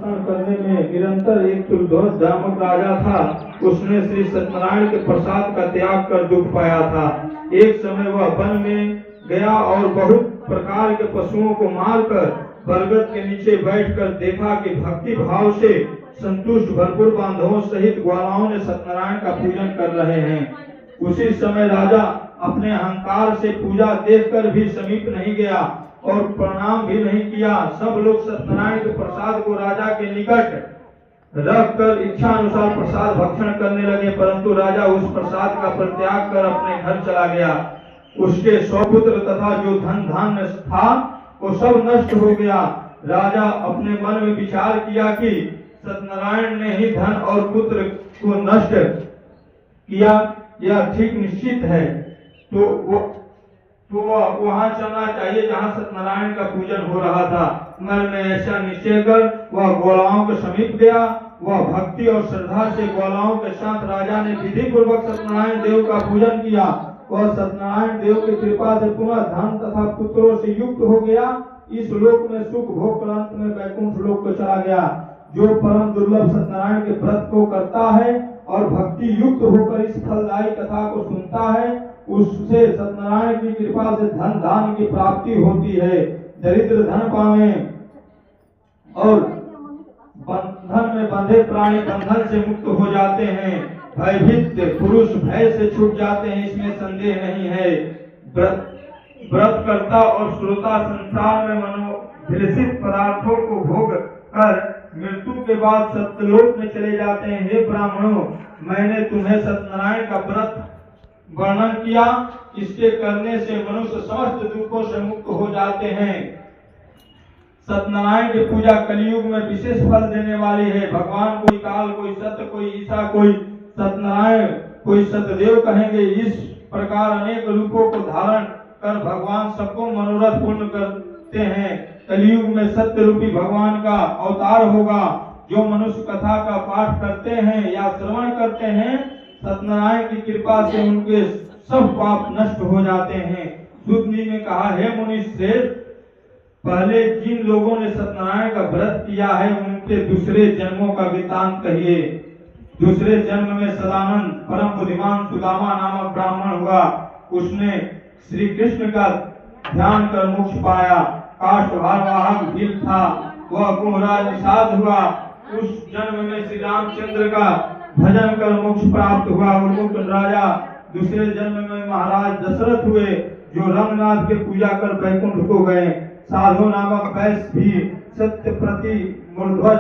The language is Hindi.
करने में निरंतर एक तुलध्वज नामक राजा था। उसने श्री सत्यनारायण के प्रसाद का त्याग कर दुख पाया था। एक समय वह वन में गया और बहुत प्रकार के पशुओं को मारकर बरगद के नीचे बैठकर देखा कि भक्ति भाव से संतुष्ट भरपूर बांधवों सहित ग्वालाओं ने सत्यनारायण का पूजन कर रहे हैं। उसी समय राजा अपने अहंकार से पूजा देखकर भी समीप नहीं गया और प्रणाम भी नहीं किया। सब लोग सत्यनारायण के प्रसाद को राजा के निकट रखकर इच्छा अनुसार प्रसाद भक्षण करने लगे, परंतु राजा उस प्रसाद का परित्याग कर अपने घर चला गया। उसके स्वपुत्र तथा जो धन धान्य था वो सब नष्ट हो गया। राजा अपने मन में विचार किया कि सत्यनारायण ने ही धन और पुत्र को नष्ट किया, यह ठीक निश्चित है, तो वहां चलना चाहिए जहां सत्यनारायण का पूजन हो रहा था। मन में ऐसा निश्चय कर वह ग्वालाओं के समीप गया। वह भक्ति और श्रद्धा से ग्वालाओं के साथ राजा ने विधि पूर्वक सत्यनारायण देव का पूजन किया। वह सत्यनारायण देव की कृपा से पुनः धन तथा पुत्रों से युक्त हो गया। इस लोक में सुख भोग कर अंत में वैकुंठ लोक को चला गया। जो परम दुर्लभ सत्यनारायण के व्रत को करता है और भक्ति युक्त होकर इस फलदायी कथा को सुनता है, उससे सत्यनारायण की कृपा से धन धान की प्राप्ति होती है। दरिद्र धन पावे और बंधन में बंधे प्राणी बंधन से मुक्त हो जाते हैं। भयभीत पुरुष भय से छूट जाते हैं, इसमें संदेह नहीं है। व्रत करता और श्रोता संसार में मनोभिलषित पदार्थों को भोग कर मृत्यु के बाद सत्यलोक में चले जाते हैं। हे ब्राह्मणों, मैंने तुम्हें सत्यनारायण का व्रत वर्णन किया। इसके करने से मनुष्य समस्त दुखों से मुक्त हो जाते हैं। सत्यनारायण की पूजा कलयुग में विशेष फल देने वाली है। भगवान कोई काल, कोई सत्य, कोई ईसा, कोई सत्यनारायण, कोई सत्यदेव कहेंगे। इस प्रकार अनेक रूपों को धारण कर भगवान सबको मनोरथ पूर्ण करते हैं। कलयुग में सत्य रूपी भगवान का अवतार होगा। जो मनुष्य कथा का पाठ करते हैं या श्रवण करते हैं, सत्यनारायण की कृपा से उनके सब पाप नष्ट हो जाते हैं। सुदनी ने कहा, हे मुनि श्रेष्ठ, पहले जिन लोगों ने सत्यनारायण का व्रत किया है उनके दूसरे जन्मों का वृतांत कहिए। दूसरे जन्म में सदानंद परम बुद्धिमान सुदामा नामक ब्राह्मण हुआ। उसने श्री कृष्ण का ध्यान कर मोक्ष पाया। काष्ठभार वाहक भील था, वह कुंभराज निषाद हुआ। उस जन्म में श्री रामचंद्र का भजन कर मोक्ष प्राप्त हुआ। उन्मुक्त राजा दूसरे जन्म में महाराज दशरथ हुए, जो रंगनाथ के पूजा कर वैकुंठ को गए। साधु नामक वैश्य भी सत्य प्रति मूर्धवज